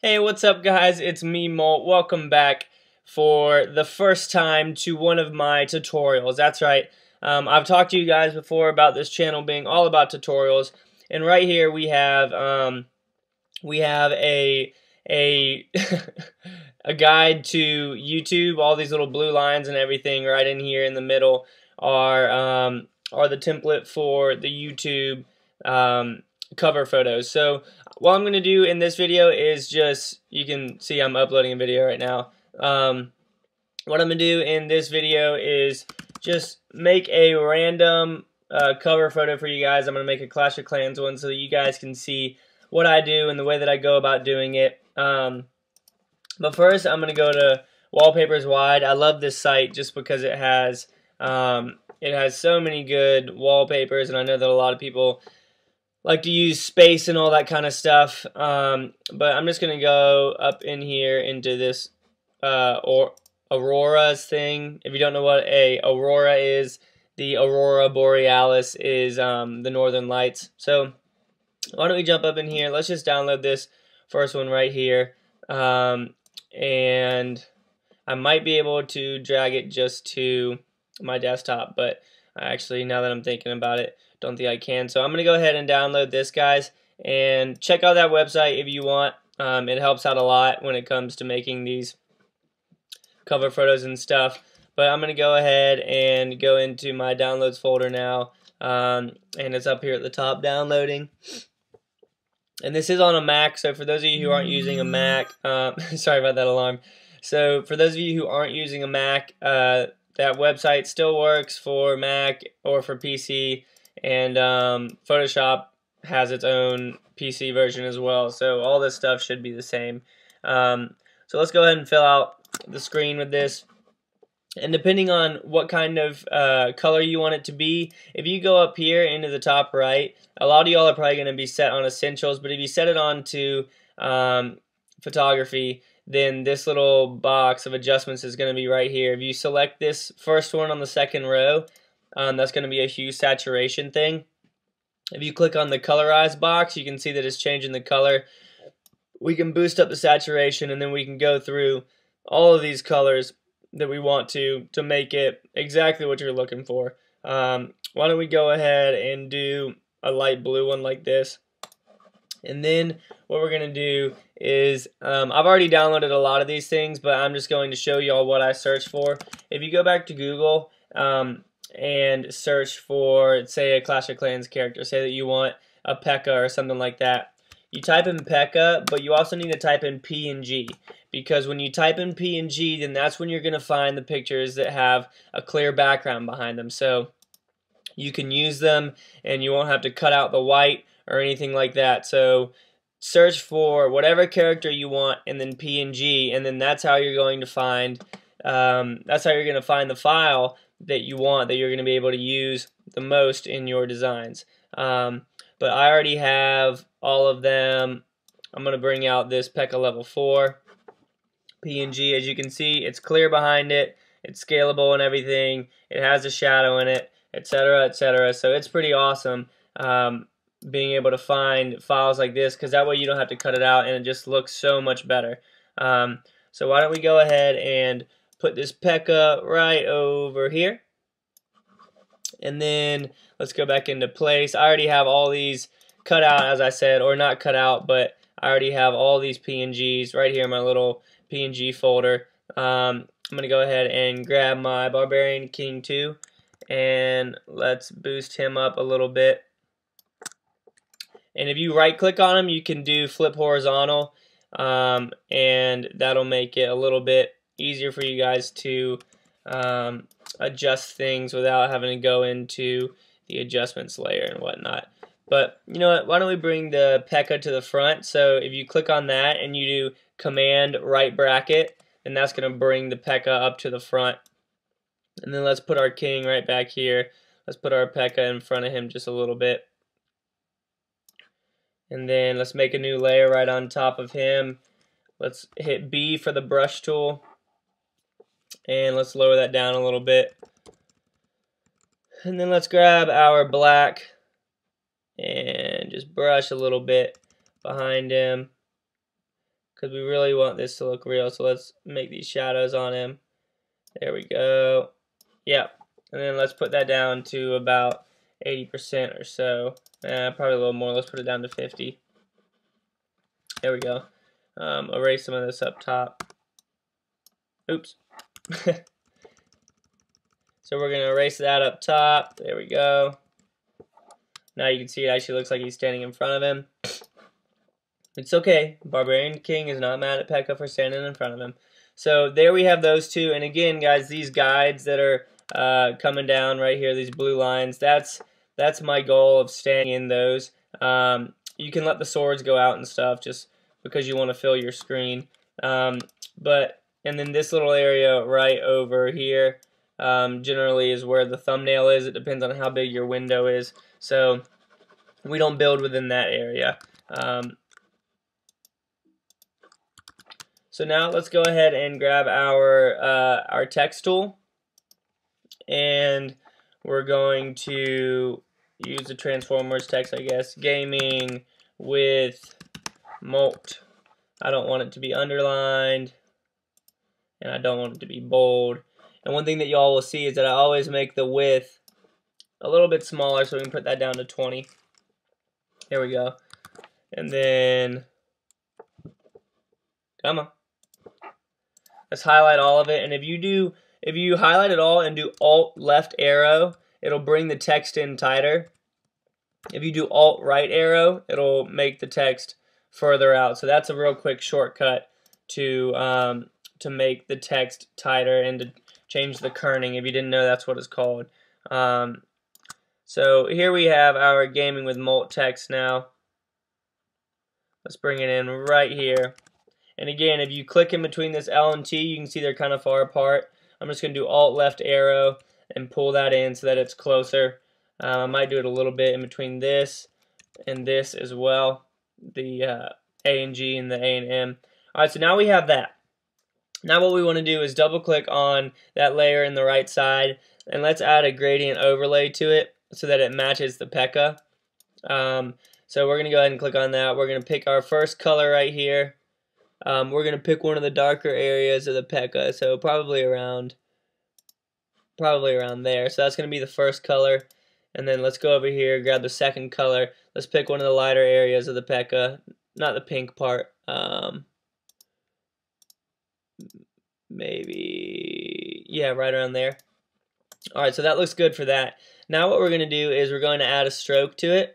Hey, what's up guys? It's me, Molt. Welcome back for the first time to one of my tutorials. That's right. I've talked to you guys before about this channel being all about tutorials, and right here we have a a guide to YouTube. All these little blue lines and everything right in here in the middle are the template for the YouTube cover photos. So what I'm going to do in this video is just, you can see I'm uploading a video right now. What I'm going to do in this video is just make a random cover photo for you guys. I'm going to make a Clash of Clans one so that you guys can see what I do and the way that I go about doing it. But first I'm going to go to Wallpapers Wide. I love this site just because it has so many good wallpapers, and I know that a lot of people like to use space and all that kind of stuff, but I'm just gonna go up in here into this or auroras thing. If you don't know what a aurora is, the aurora borealis is the northern lights. So why don't we jump up in here? Let's just download this first one right here, and I might be able to drag it just to my desktop, but actually, now that I'm thinking about it, don't think I can. So I'm going to go ahead and download this, guys, and check out that website if you want. It helps out a lot when it comes to making these cover photos and stuff. But I'm going to go ahead and go into my downloads folder now, and it's up here at the top, downloading. And this is on a Mac, so for those of you who aren't using a Mac, sorry about that alarm. So for those of you who aren't using a Mac, that website still works for Mac or for PC, and Photoshop has its own PC version as well, so all this stuff should be the same. So let's go ahead and fill out the screen with this, and depending on what kind of color you want it to be, if you go up here into the top right, a lot of y'all are probably going to be set on Essentials, but if you set it on to Photography, then this little box of adjustments is going to be right here. If you select this first one on the second row, that's going to be a hue saturation thing. If you click on the colorize box, you can see that it's changing the color. We can boost up the saturation, and then we can go through all of these colors that we want to make it exactly what you're looking for. Why don't we go ahead and do a light blue one like this. And then what we're going to do is, I've already downloaded a lot of these things, but I'm just going to show y'all what I search for. If you go back to Google and search for, say, a Clash of Clans character, say that you want a P.E.K.K.A. or something like that, you type in P.E.K.K.A., but you also need to type in PNG, because when you type in PNG, then that's when you're going to find the pictures that have a clear background behind them. So you can use them, and you won't have to cut out the white or anything like that. So search for whatever character you want, and then PNG, and then that's how you're going to find the file that you want, that you're going to be able to use the most in your designs. But I already have all of them. I'm going to bring out this P.E.K.K.A. level 4 PNG. As you can see, it's clear behind it, it's scalable and everything, it has a shadow in it, etc., etc. So it's pretty awesome being able to find files like this, because that way you don't have to cut it out, and it just looks so much better. So why don't we go ahead and put this P.E.K.K.A. right over here, and then let's go back into place. I already have all these cut out, as I said, or not cut out, but I already have all these PNGs right here in my little PNG folder. I'm going to go ahead and grab my Barbarian King 2, and let's boost him up a little bit. And if you right click on him, you can do flip horizontal, and that'll make it a little bit easier for you guys to adjust things without having to go into the adjustments layer and whatnot. But you know what, why don't we bring the P.E.K.K.A. to the front? So if you click on that and you do command right bracket, then that's going to bring the P.E.K.K.A. up to the front. And then let's put our king right back here. Let's put our P.E.K.K.A. in front of him just a little bit. And then let's make a new layer right on top of him. Let's hit B for the brush tool, and let's lower that down a little bit. And then let's grab our black and just brush a little bit behind him. because we really want this to look real. So let's make these shadows on him. There we go. Yep. And then let's put that down to about 80% or so. Probably a little more. Let's put it down to 50. There we go. Erase some of this up top. Oops. So we're going to erase that up top. There we go. Now you can see it actually looks like he's standing in front of him. It's okay. Barbarian King is not mad at P.E.K.K.A for standing in front of him. So there we have those two. And again, guys, these guides that are coming down right here, these blue lines, that's my goal of staying in those. You can let the swords go out and stuff just because you want to fill your screen. And then this little area right over here generally is where the thumbnail is. It depends on how big your window is. So we don't build within that area. So now let's go ahead and grab our text tool, and we're going to use the Transformers text, I guess. Gaming with Molt. I don't want it to be underlined, and I don't want it to be bold. And one thing that y'all will see is that I always make the width a little bit smaller, so we can put that down to 20. There we go. And then, come on. Let's highlight all of it. And if you highlight it all and do Alt left arrow, it'll bring the text in tighter. If you do Alt right arrow, it'll make the text further out. So that's a real quick shortcut to make the text tighter and to change the kerning. If you didn't know, that's what it's called. So here we have our gaming with Molt text now. Let's bring it in right here. And again, if you click in between this L and T, you can see they're kind of far apart. I'm just going to do Alt left arrow and pull that in so that it's closer. I might do it a little bit in between this and this as well. The A and G and the A and M. Alright, so now we have that. Now what we want to do is double click on that layer in the right side, and let's add a gradient overlay to it so that it matches the P.E.K.K.A. So we're going to go ahead and click on that. We're going to pick our first color right here. We're going to pick one of the darker areas of the P.E.K.K.A, so probably around there. So that's going to be the first color. And then let's go over here, grab the second color. Let's pick one of the lighter areas of the P.E.K.K.A, not the pink part. Maybe, yeah, right around there. Alright, so that looks good for that. Now what we're going to do is we're going to add a stroke to it.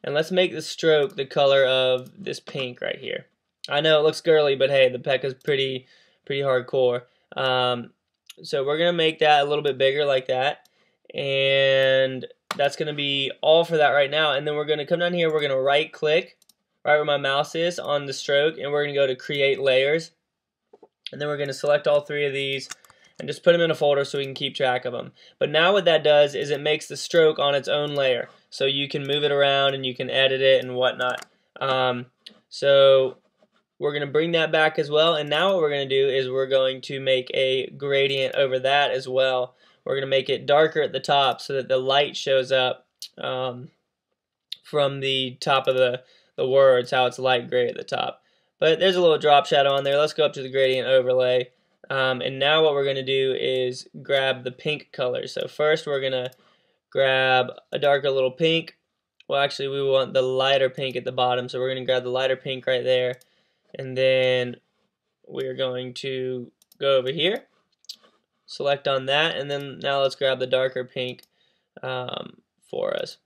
And let's make the stroke the color of this pink right here. I know it looks girly, but hey, the P.E.K.K.A is pretty hardcore. So we're going to make that a little bit bigger like that. And that's going to be all for that right now. And then we're going to come down here, we're going to right click right where my mouse is on the stroke, and we're going to go to create layers. And then we're going to select all three of these and just put them in a folder so we can keep track of them. But now what that does is it makes the stroke on its own layer. So you can move it around and you can edit it and whatnot. So we're going to bring that back as well. And now what we're going to do is we're going to make a gradient over that as well. We're going to make it darker at the top so that the light shows up from the top of the words, how it's light gray at the top. But there's a little drop shadow on there. Let's go up to the gradient overlay. And now what we're going to do is grab the pink color. So first we're going to grab a darker little pink. Well, actually we want the lighter pink at the bottom. So we're going to grab the lighter pink right there. And then we're going to go over here. Select on that. And then now let's grab the darker pink for us.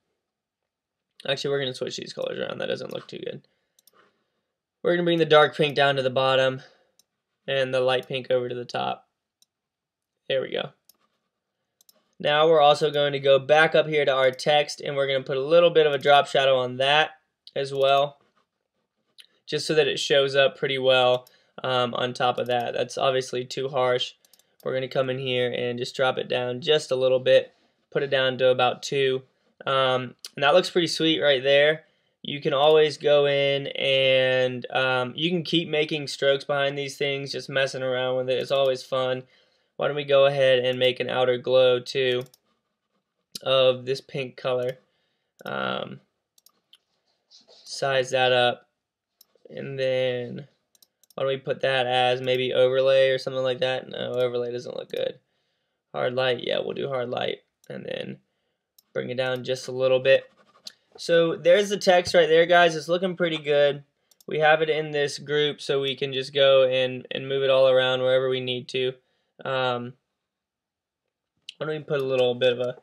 Actually, we're going to switch these colors around. That doesn't look too good. We're going to bring the dark pink down to the bottom and the light pink over to the top. There we go. Now we're also going to go back up here to our text, and we're going to put a little bit of a drop shadow on that as well, just so that it shows up pretty well on top of that. That's obviously too harsh. We're going to come in here and just drop it down just a little bit, put it down to about 2. And that looks pretty sweet right there. You can always go in and you can keep making strokes behind these things, just messing around with it. It's always fun. Why don't we go ahead and make an outer glow too of this pink color. Size that up. And then Why don't we put that as maybe overlay or something like that? No, overlay doesn't look good. Hard light, yeah, we'll do hard light. And then bring it down just a little bit. So there's the text right there, guys. It's looking pretty good. We have it in this group, so we can just go and move it all around wherever we need to. Why don't we put a little bit of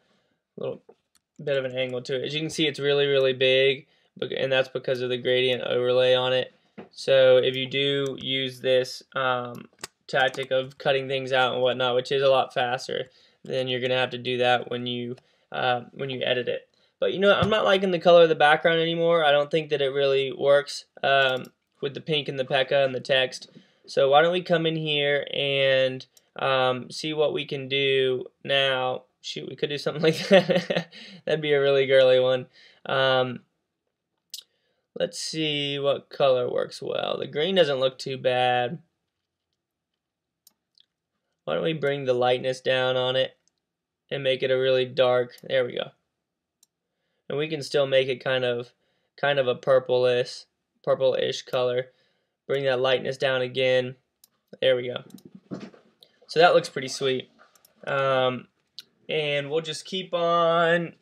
an angle to it? As you can see, it's really big, and that's because of the gradient overlay on it. So if you do use this tactic of cutting things out and whatnot, which is a lot faster, then you're gonna have to do that when you edit it. But you know, I'm not liking the color of the background anymore. I don't think that it really works with the pink and the P.E.K.K.A. and the text. So why don't we come in here and see what we can do now. Shoot, we could do something like that. That'd be a really girly one. Let's see what color works well. The green doesn't look too bad. Why don't we bring the lightness down on it and make it a really dark, there we go. And we can still make it kind of a purplish color. Bring that lightness down again. There we go. So that looks pretty sweet. And we'll just keep on.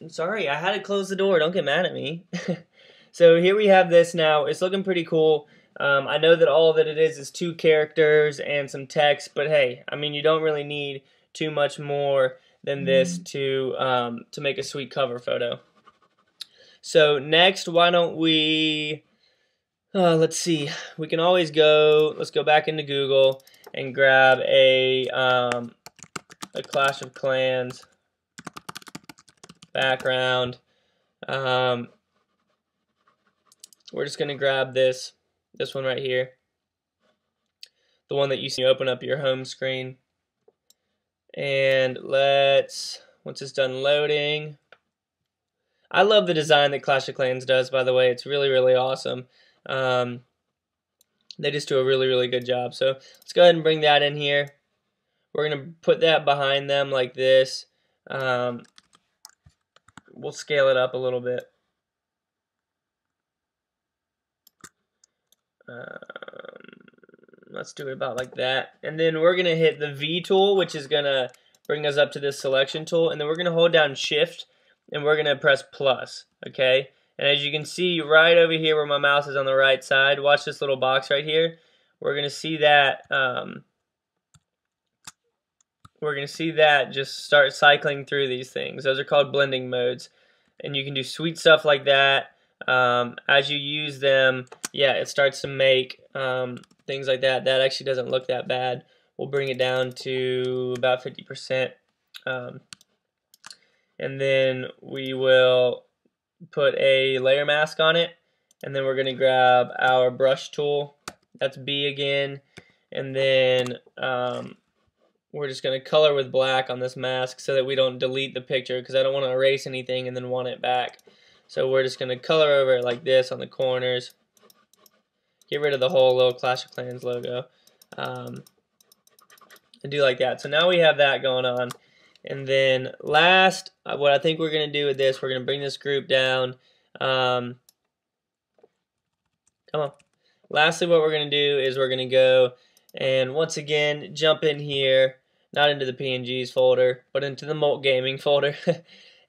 I'm sorry, I had to close the door. Don't get mad at me. So here we have this now. It's looking pretty cool. I know that all that it is 2 characters and some text, but hey, I mean, you don't really need too much more than this to make a sweet cover photo. So next, why don't we, let's see, we can always let's go back into Google and grab a Clash of Clans background. We're just going to grab this one right here, the one that you see open up your home screen. And once it's done loading, I love the design that Clash of Clans does, by the way. It's really awesome. They just do a really good job. So let's go ahead and bring that in here. We're going to put that behind them like this. We'll scale it up a little bit. Let's do it about like that. And then we're going to hit the V tool, which is going to bring us up to this selection tool. And then we're going to hold down Shift, and we're going to press plus, okay? And as you can see right over here where my mouse is on the right side, watch this little box right here. We're going to see that just start cycling through these things. Those are called blending modes. And you can do sweet stuff like that. As you use them, yeah, it starts to make things like that. That actually doesn't look that bad. We'll bring it down to about 50%. And then we will put a layer mask on it. And then we're going to grab our brush tool. That's B again. And then we're just going to color with black on this mask so that we don't delete the picture, because I don't want to erase anything and then want it back. So we're just going to color over it like this on the corners. Get rid of the whole little Clash of Clans logo. And do like that. So now we have that going on. And then last, what I think we're going to do with this, we're going to bring this group down. Come on. Lastly, what we're going to do is we're going to go and once again jump in here, not into the PNGs folder, but into the Molt Gaming folder.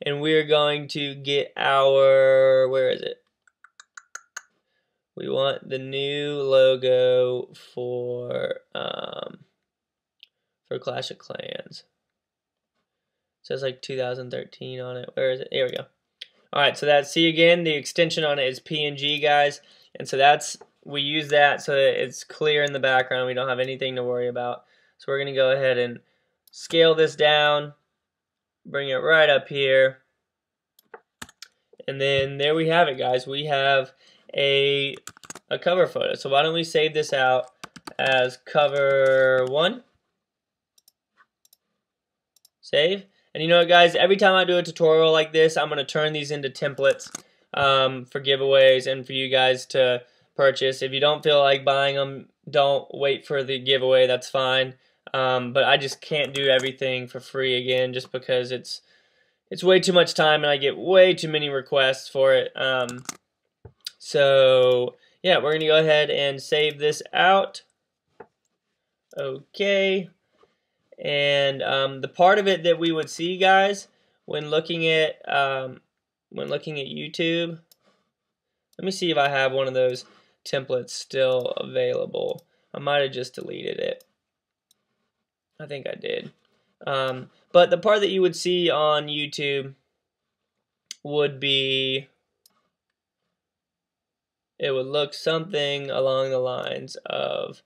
And we're going to get our, where is it? We want the new logo for Clash of Clans. It says like 2013 on it. Where is it? There we go. Alright, so that's, see again, the extension on it is PNG, guys. And so we use that so that it's clear in the background. We don't have anything to worry about. So we're going to go ahead and scale this down, bring it right up here. And then there we have it, guys. We have a cover photo. So why don't we save this out as cover 1. Save. And you know what, guys, every time I do a tutorial like this, I'm going to turn these into templates for giveaways and for you guys to purchase. If you don't feel like buying them, don't wait for the giveaway. That's fine. But I just can't do everything for free again, just because it's way too much time and I get way too many requests for it. So yeah, we're going to go ahead and save this out. Okay. And the part of it that we would see, guys, when looking at YouTube, let me see if I have one of those templates still available. I might have just deleted it. I think I did. But the part that you would see on YouTube would be, it would look something along the lines of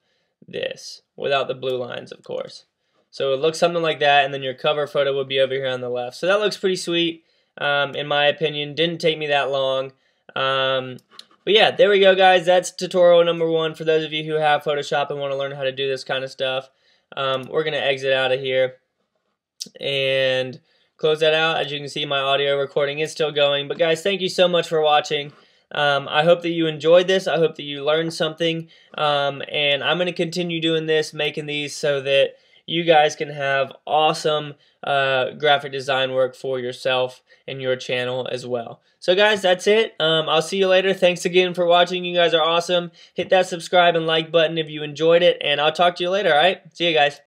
this, without the blue lines, of course. So it looks something like that, and then your cover photo would be over here on the left. So that looks pretty sweet, in my opinion. Didn't take me that long. But yeah, there we go, guys. That's tutorial number 1 for those of you who have Photoshop and want to learn how to do this kind of stuff. We're going to exit out of here and close that out. As you can see, my audio recording is still going. But guys, thank you so much for watching. I hope that you enjoyed this. I hope that you learned something. And I'm going to continue doing this, making these so that you guys can have awesome graphic design work for yourself and your channel as well. So guys, that's it. I'll see you later. Thanks again for watching. You guys are awesome. Hit that subscribe and like button if you enjoyed it, and I'll talk to you later, alright? See you guys.